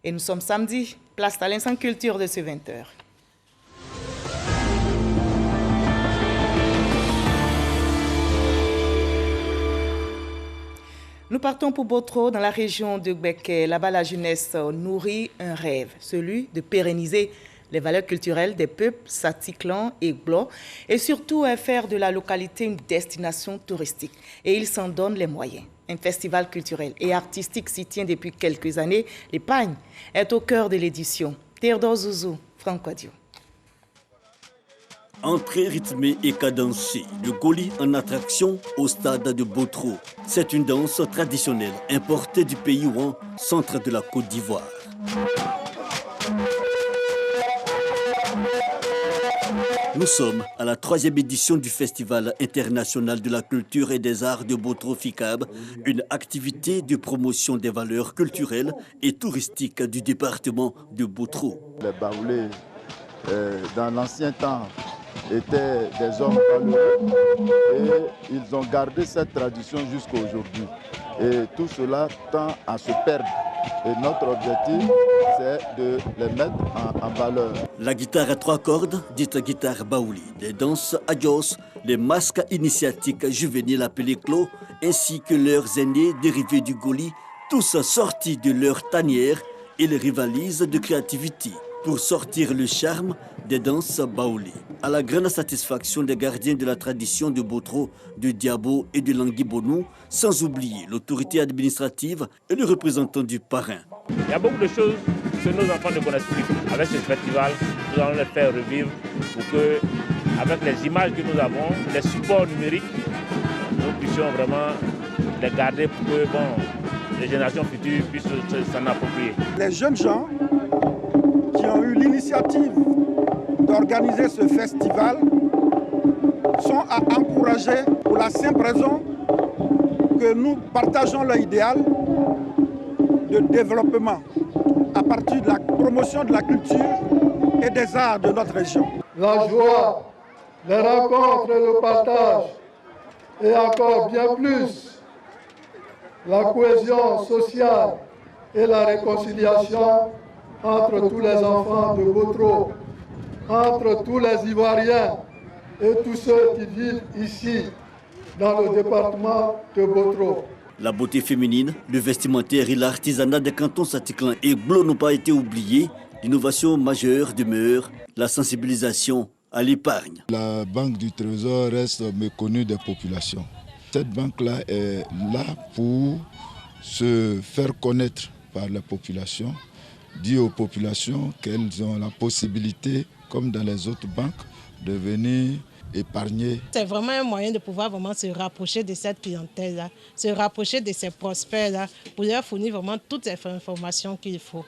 Et nous sommes samedi, place à l'instant culture de ce 20h. Nous partons pour Botro, dans la région de Gbeke. Là-bas, la jeunesse nourrit un rêve, celui de pérenniser les valeurs culturelles des peuples Satiklan et Glo, et surtout faire de la localité une destination touristique. Et ils s'en donnent les moyens. Un festival culturel et artistique s'y tient depuis quelques années. L'Épagne est au cœur de l'édition. Théodore Zouzou, Franck Wadio. Entrée rythmée et cadencée, le Goli en attraction au stade de Botro. C'est une danse traditionnelle importée du pays Ouan, centre de la Côte d'Ivoire. Nous sommes à la 3e édition du Festival international de la culture et des arts de Botro FICAB, une activité de promotion des valeurs culturelles et touristiques du département de Botro. Les Baoulés, dans l'ancien temps, étaient des hommes valeureux et ils ont gardé cette tradition jusqu'à aujourd'hui. Et tout cela tend à se perdre. Et notre objectif, c'est de les mettre en valeur. La guitare à 3 cordes, dite guitare baouli, les danses adios, les masques initiatiques juvéniles appelés clos, ainsi que leurs aînés dérivés du Goli, tous sortis de leur tanière, ils rivalisent de créativité pour sortir le charme des danses baouli. À la grande satisfaction des gardiens de la tradition de Botro, de Diabo et de Languibonou, sans oublier l'autorité administrative et le représentant du parrain. Il y a beaucoup de choses que nos enfants ne connaissent plus. Avec ce festival, nous allons les faire revivre pour que, avec les images que nous avons, les supports numériques, nous puissions vraiment les garder pour que les générations futures puissent s'en approprier. Les jeunes gens qui ont eu l'initiative d'organiser ce festival sont à encourager pour la simple raison que nous partageons leur idéal de développement à partir de la promotion de la culture et des arts de notre région. La joie, les rencontres et le partage, et encore bien plus, la cohésion sociale et la réconciliation entre tous les enfants de Botro, entre tous les Ivoiriens et tous ceux qui vivent ici, dans le département de Botro. La beauté féminine, le vestimentaire et l'artisanat des cantons Satiklan et Glo n'ont pas été oubliés. L'innovation majeure demeure la sensibilisation à l'épargne. La Banque du Trésor reste méconnue des populations. Cette banque-là est là pour se faire connaître par la population, dire aux populations qu'elles ont la possibilité, comme dans les autres banques, de venir épargner. C'est vraiment un moyen de pouvoir vraiment se rapprocher de cette clientèle-là, se rapprocher de ces prospects-là, pour leur fournir vraiment toutes les informations qu'il faut.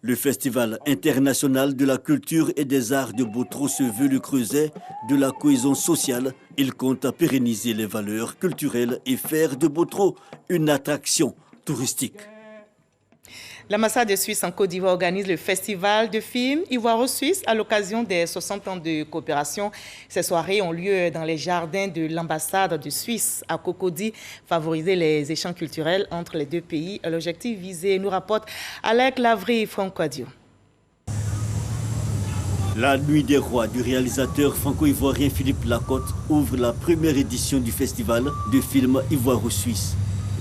Le Festival international de la culture et des arts de Botro se veut le creuset de la cohésion sociale. Il compte à pérenniser les valeurs culturelles et faire de Botro une attraction touristique. L'ambassade de Suisse en Côte d'Ivoire organise le festival de films Ivoiro-Suisse à l'occasion des 60 ans de coopération. Ces soirées ont lieu dans les jardins de l'ambassade de Suisse à Cocody, favoriser les échanges culturels entre les deux pays. L'objectif visé, nous rapporte Alec Lavry et Franck Wadio. La Nuit des Rois du réalisateur franco-ivoirien Philippe Lacotte ouvre la première édition du festival de films Ivoiro-Suisse.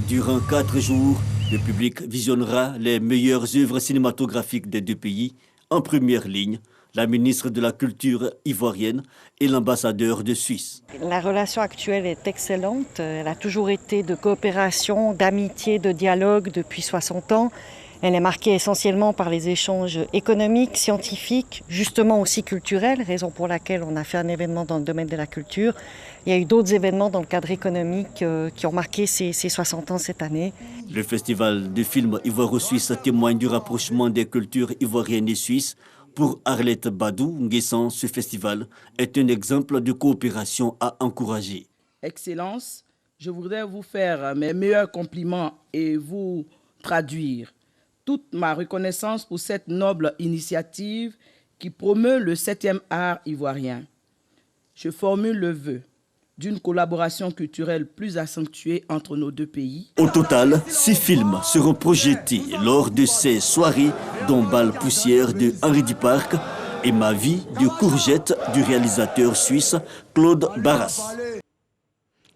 Durant 4 jours, le public visionnera les meilleures œuvres cinématographiques des deux pays. En première ligne, la ministre de la Culture ivoirienne et l'ambassadeur de Suisse. La relation actuelle est excellente. Elle a toujours été de coopération, d'amitié, de dialogue depuis 60 ans. Elle est marquée essentiellement par les échanges économiques, scientifiques, justement aussi culturels, raison pour laquelle on a fait un événement dans le domaine de la culture. Il y a eu d'autres événements dans le cadre économique qui ont marqué ces 60 ans cette année. Le festival de films Ivoiro-Suisse témoigne du rapprochement des cultures ivoiriennes et suisses. Pour Arlette Badou Nguessan, ce festival est un exemple de coopération à encourager. Excellence, je voudrais vous faire mes meilleurs compliments et vous traduire toute ma reconnaissance pour cette noble initiative qui promeut le 7e art ivoirien. Je formule le vœu d'une collaboration culturelle plus accentuée entre nos deux pays. Au total, 6 films seront projetés lors de ces soirées dont Bal Poussière de Henri Duparc et Ma vie de Courgette du réalisateur suisse Claude Barras.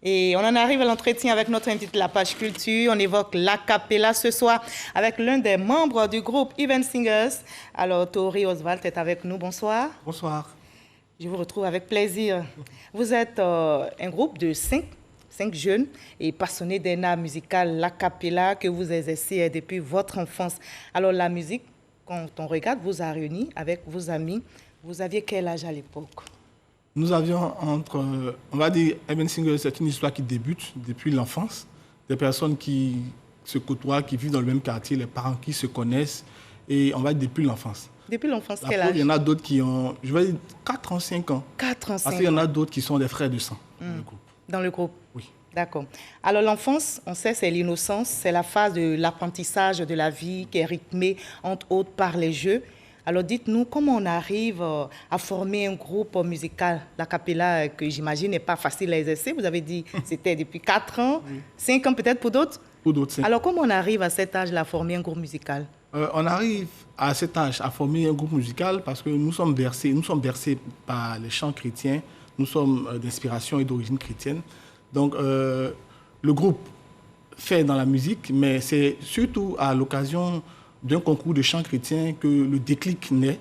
Et on en arrive à l'entretien avec notre invité de la page culture. On évoque l'acapella ce soir avec l'un des membres du groupe Even Singers. Alors, Tori Oswald est avec nous. Bonsoir. Bonsoir. Je vous retrouve avec plaisir. Vous êtes un groupe de cinq jeunes et passionnés d'un art musical, l'acapella, que vous exercez depuis votre enfance. Alors, la musique, quand on regarde, vous a réunis avec vos amis. Vous aviez quel âge à l'époque? Nous avions on va dire, Even Singers, c'est une histoire qui débute depuis l'enfance. Des personnes qui se côtoient, qui vivent dans le même quartier, les parents qui se connaissent, et on va dire depuis l'enfance. Depuis l'enfance, quel âge? Il y en a d'autres qui ont, je vais dire, 4 ans, 5 ans. 4 ans, 5 ans. Parce qu'il y en a d'autres qui sont des frères de sang dans le groupe. Dans le groupe? Oui. D'accord. Alors l'enfance, on sait, c'est l'innocence, c'est la phase de l'apprentissage de la vie qui est rythmée, entre autres, par les jeux. Alors dites-nous, comment on arrive à former un groupe musical, l'acapella, que j'imagine n'est pas facile à exercer. Vous avez dit que c'était depuis 4 ans, 5 ans peut-être pour d'autres? Pour d'autres, 5 ans. Alors comment on arrive à cet âge-là à former un groupe musical? On arrive à cet âge à former un groupe musical parce que nous sommes bercés par les chants chrétiens, nous sommes d'inspiration et d'origine chrétienne. Donc le groupe fait dans la musique, mais c'est surtout à l'occasion d'un concours de chant chrétien que le déclic naît.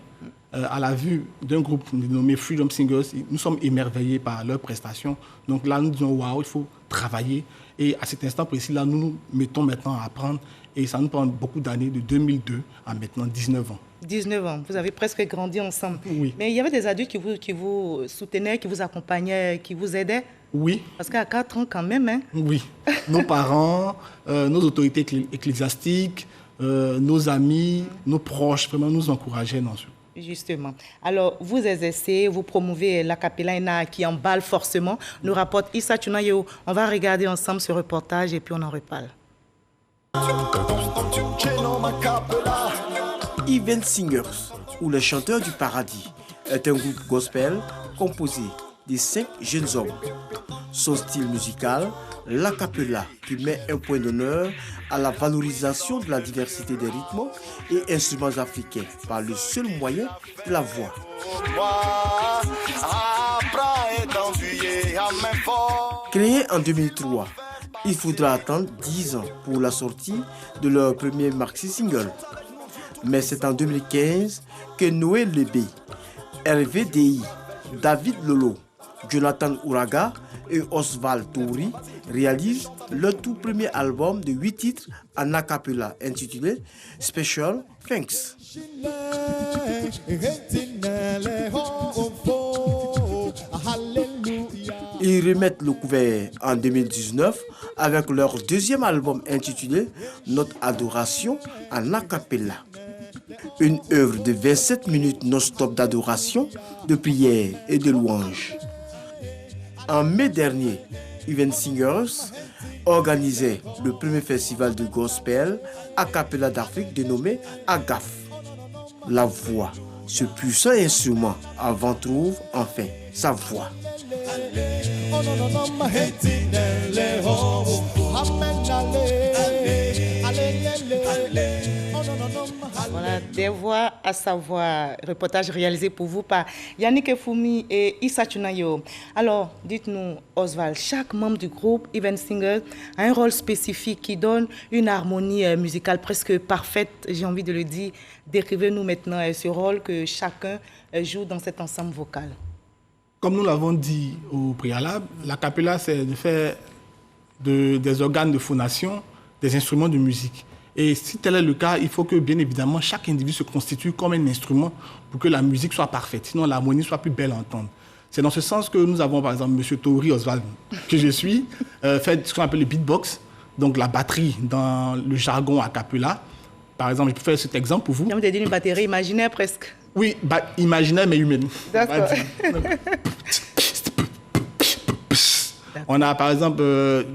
À la vue d'un groupe nommé Freedom Singers, nous sommes émerveillés par leurs prestations. Donc là, nous disons, waouh, il faut travailler. Et à cet instant précis-là, nous nous mettons maintenant à apprendre. Et ça nous prend beaucoup d'années, de 2002 à maintenant 19 ans. 19 ans, vous avez presque grandi ensemble. Oui. Mais il y avait des adultes qui vous soutenaient, qui vous accompagnaient, qui vous aidaient? Oui. Parce qu'à 4 ans quand même, hein? Oui. Nos parents, nos autorités ecclésiastiques, nos amis, nos proches, vraiment nous encourageaient dans ce. Justement. Alors, vous exercez, vous promouvez l'acapella, un art qui emballe forcément, nous rapporte Issa Tunayo. On va regarder ensemble ce reportage et puis on en reparle. Even Singers, ou les chanteurs du paradis, est un groupe gospel composé de 5 jeunes hommes. Son style musical, l'acapella, qui met un point d'honneur à la valorisation de la diversité des rythmes et instruments africains par le seul moyen de la voix. Créé en 2003, il faudra attendre 10 ans pour la sortie de leur premier maxi single. Mais c'est en 2015 que Noël Lebé, Hervé Dei, David Lolo, Jonathan Ouraga et Oswald Tori réalisent leur tout premier album de 8 titres en acapella intitulé Special Thanks. Ils remettent le couvert en 2019 avec leur deuxième album intitulé Notre adoration en acapella. Une œuvre de 27 minutes non-stop d'adoration, de prière et de louange. En mai dernier, Even Singers organisait le premier festival de gospel a cappella d'Afrique dénommé AGAF. La voix, ce puissant instrument, avant trouve enfin sa voix. Voilà, des voix à savoir, reportage réalisé pour vous par Yannick Efoumi et Issa Tunayo. Alors, dites-nous, Oswald, chaque membre du groupe Even Singers a un rôle spécifique qui donne une harmonie musicale presque parfaite, j'ai envie de le dire. Décrivez-nous maintenant ce rôle que chacun joue dans cet ensemble vocal. Comme nous l'avons dit au préalable, l'acapella, c'est de faire des organes de phonation, des instruments de musique. Et si tel est le cas, il faut que, bien évidemment, chaque individu se constitue comme un instrument pour que la musique soit parfaite, sinon l'harmonie soit plus belle à entendre. C'est dans ce sens que nous avons, par exemple, M. Tori Oswald, que je suis, fait ce qu'on appelle le beatbox, donc la batterie dans le jargon a cappella. Par exemple, je peux faire cet exemple pour vous. Vous avez dit une batterie imaginaire presque. Oui, imaginaire mais humaine. D'accord. On a par exemple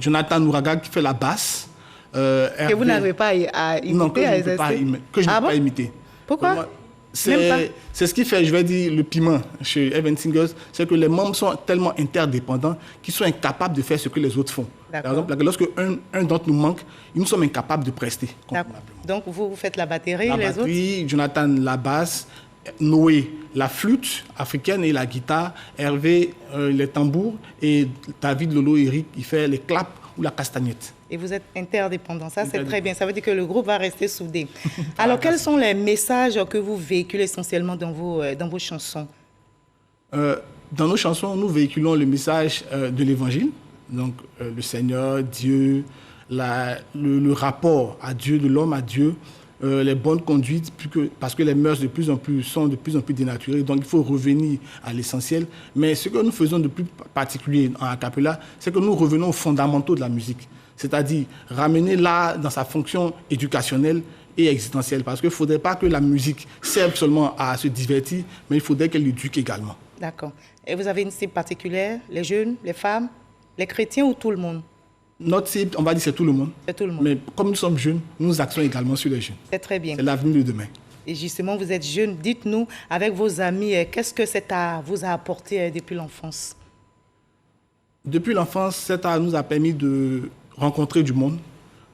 Jonathan Ouraga qui fait la basse. Que vous n'avez pas à imiter, non, que je ne peux pas imiter. Pourquoi? C'est ce qui fait, je vais dire, le piment chez Even Singers, c'est que les membres sont tellement interdépendants qu'ils sont incapables de faire ce que les autres font. Par exemple, lorsque un d'entre nous manque, nous sommes incapables de prester. Donc, vous faites la batterie, la batterie, Jonathan la basse, Noé la flûte africaine et la guitare, Hervé les tambours et David Lolo Eric, il fait les claps ou la castagnette. Et vous êtes interdépendants, ça c'est très bien, ça veut dire que le groupe va rester soudé. Alors quels sont les messages que vous véhiculez essentiellement dans vos chansons? Dans nos chansons, nous véhiculons le message de l'Évangile, donc le Seigneur, Dieu, le rapport à Dieu, de l'homme à Dieu, les bonnes conduites, parce que les mœurs sont de plus en plus dénaturées, donc il faut revenir à l'essentiel. Mais ce que nous faisons de plus particulier en a cappella, c'est que nous revenons aux fondamentaux de la musique, c'est-à-dire ramener l'art dans sa fonction éducationnelle et existentielle, parce qu'il ne faudrait pas que la musique serve seulement à se divertir, mais il faudrait qu'elle éduque également. D'accord. Et vous avez une cible particulière, les jeunes, les femmes, les chrétiens ou tout le monde? Notre cible, on va dire, c'est tout le monde. C'est tout le monde. Mais comme nous sommes jeunes, nous axons également sur les jeunes. C'est très bien. C'est l'avenir de demain. Et justement, vous êtes jeune. Dites-nous, avec vos amis, qu'est-ce que cet art vous a apporté depuis l'enfance? Depuis l'enfance, cet art nous a permis de rencontrer du monde,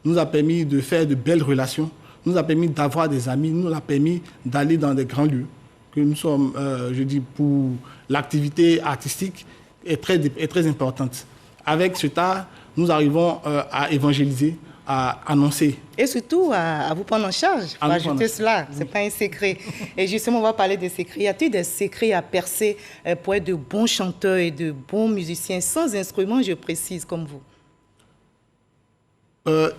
nous a permis de faire de belles relations, nous a permis d'avoir des amis, nous a permis d'aller dans des grands lieux. Que nous sommes, je dis, pour l'activité artistique est très importante. Avec cet art, nous arrivons à évangéliser, à annoncer. Et surtout à vous prendre en charge. Il faut ajouter cela, ce n'est pas un secret. Et justement, on va parler des secrets. Y a-t-il des secrets à percer pour être de bons chanteurs et de bons musiciens sans instrument, je précise, comme vous?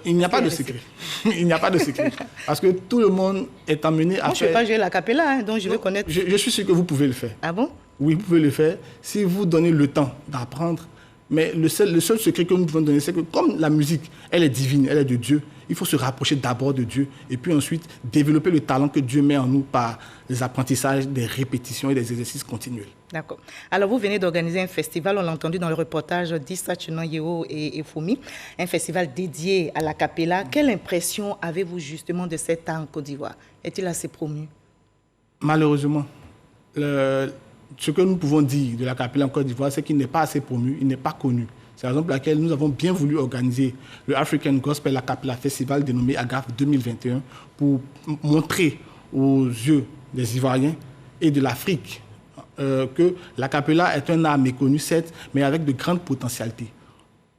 Il n'y a pas de secret. Il n'y a pas de secret. Parce que tout le monde est amené à faire... Je ne vais pas jouer la cappella, donc je veux connaître... Je suis sûr que vous pouvez le faire. Ah bon? Oui, vous pouvez le faire si vous donnez le temps d'apprendre. Mais le seul secret que nous devons donner, c'est que comme la musique, elle est divine, elle est de Dieu, il faut se rapprocher d'abord de Dieu et puis ensuite développer le talent que Dieu met en nous par les apprentissages, des répétitions et des exercices continuels. D'accord. Alors, vous venez d'organiser un festival, on l'a entendu dans le reportage d'Issa Chunan Yeo et Foumi, un festival dédié à la cappella. Quelle impression avez-vous justement de cet art en Côte d'Ivoire? Est-il assez promu? Malheureusement, ce que nous pouvons dire de la cappella en Côte d'Ivoire, c'est qu'il n'est pas assez promu, il n'est pas connu. C'est la raison pour laquelle nous avons bien voulu organiser le African Gospel A Cappella Festival dénommé AGAF 2021 pour montrer aux yeux des Ivoiriens et de l'Afrique que la cappella est un art méconnu, certes, mais avec de grandes potentialités.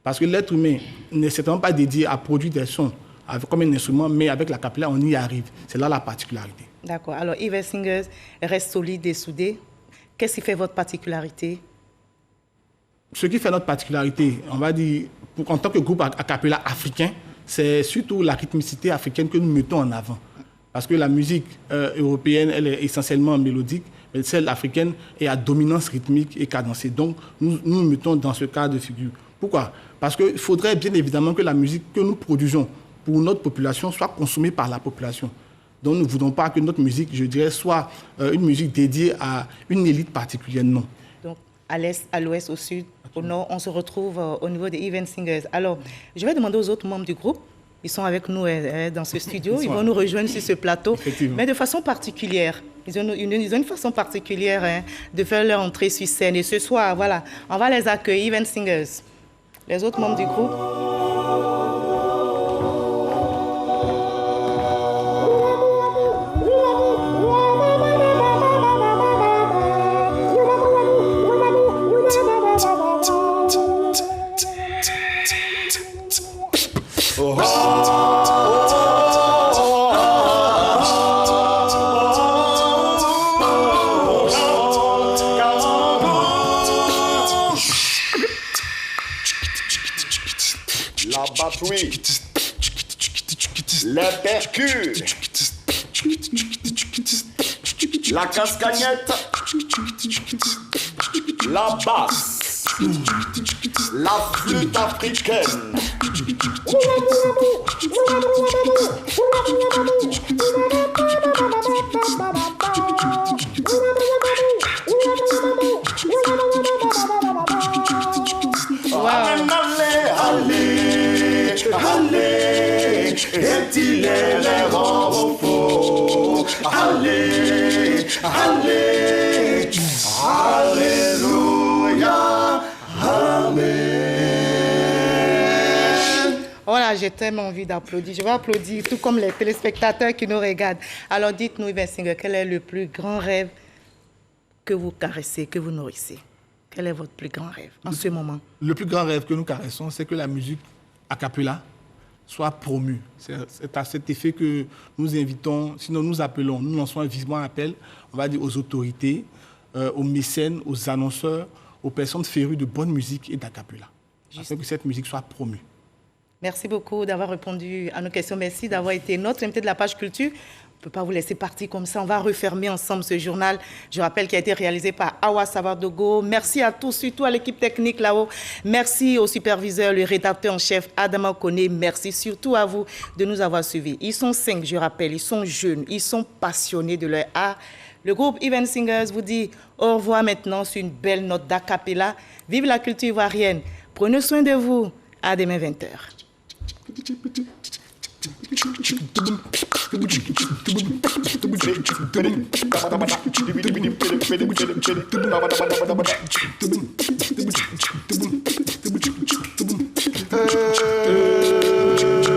Parce que l'être humain n'est certainement pas dédié à produire des sons comme un instrument, mais avec la cappella, on y arrive. C'est là la particularité. D'accord. Alors, Even Singers reste solide et soudé. Qu'est-ce qui fait votre particularité? Ce qui fait notre particularité, on va dire, en tant que groupe a cappella africain, c'est surtout la rythmicité africaine que nous mettons en avant. Parce que la musique européenne, elle est essentiellement mélodique, mais celle africaine est à dominance rythmique et cadencée. Donc, nous nous mettons dans ce cas de figure. Pourquoi? Parce qu'il faudrait bien évidemment que la musique que nous produisons pour notre population soit consommée par la population. Donc, nous ne voulons pas que notre musique, je dirais, soit une musique dédiée à une élite particulière, non. Donc, à l'est, à l'ouest, au sud, au nord, on se retrouve au niveau des Even Singers. Alors, je vais demander aux autres membres du groupe, ils sont avec nous dans ce studio, ils vont nous rejoindre sur ce plateau, mais de façon particulière. Ils ont une façon particulière de faire leur entrée sur scène. Et ce soir, voilà, on va les accueillir, Even Singers. Les autres membres du groupe. La batterie, les percus, la castagnette, la basse, la flûte africaine. Allez, et il est les repos. Allez, Allez, Alléluia, Amen. Voilà, j'ai tellement envie d'applaudir. Je vais applaudir, tout comme les téléspectateurs qui nous regardent. Alors dites-nous, Yvan Singer, quel est le plus grand rêve que vous caressez, que vous nourrissez? Quel est votre plus grand rêve en ce moment? Le plus grand rêve que nous caressons, c'est que la musique a cappella soit promue. C'est à cet effet que nous invitons, sinon nous appelons, nous lançons un vivement appel, on va dire aux autorités, aux mécènes, aux annonceurs, aux personnes férues de bonne musique et d'acapella, afin que cette musique soit promue. Merci beaucoup d'avoir répondu à nos questions. Merci d'avoir été notre invité de la page culture. On ne peut pas vous laisser partir comme ça. On va refermer ensemble ce journal. Je rappelle qu'il a été réalisé par Awa Savardogo. Merci à tous, surtout à l'équipe technique là-haut. Merci au superviseur, le rédacteur en chef Adama Kone. Merci surtout à vous de nous avoir suivis. Ils sont 5, je rappelle. Ils sont jeunes. Ils sont passionnés de leur art. Le groupe Yvan Singers vous dit au revoir maintenant sur une belle note d'acapella. Vive la culture ivoirienne. Prenez soin de vous. À demain 20h.